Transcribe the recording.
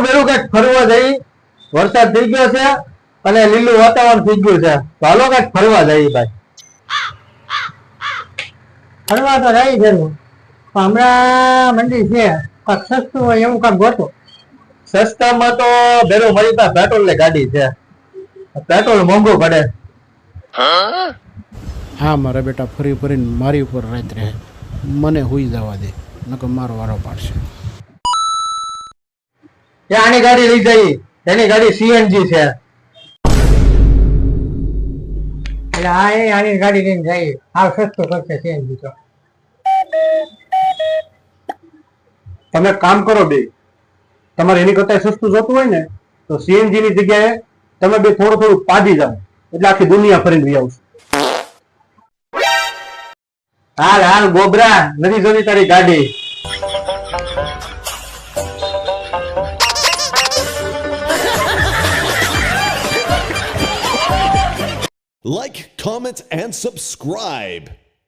બેરું કઈક ફરવા જઈ, વરસાદ થઈ ગયો છે અને લીલું વાતાવરણ થઈ ગયું છે, તો હાલો કઈક ફરવા જઈએ ભાઈ. ફરવા તો રહી જરૂર, હમણાં મંડી છે કાંક સસ્તું હોય એવું કાંક ગોતો. સસ્તામાં તો બેરું મારી પાસે પેટ્રોલ ની ગાડી છે, પેટ્રોલ મોંઘું પડે. હા મારા બેટા ફરી ફરીને મારી ઉપર રાત રહે, મને હુઈ જવા દે, નકર મારો વારો પાડશે. આની ગાડી લઈ જઈ, એની ગાડી સીએનજી છે. એટલે આની ગાડી લઈને જઈએ, હાવ સસ્તું કરશે સીએનજી તો. તમે કામ કરો બે, તમારે એની કરતા સસ્તું જોતું હોય ને તો સીએનજી ની જગ્યાએ તમે બે થોડું થોડું પાડી જાઓ, એટલે આખી દુનિયા ફરીને લઈ આવશે. હાલ હાલ ગોબરા, નથી જોતી તારી ગાડી. Like, comment, and subscribe.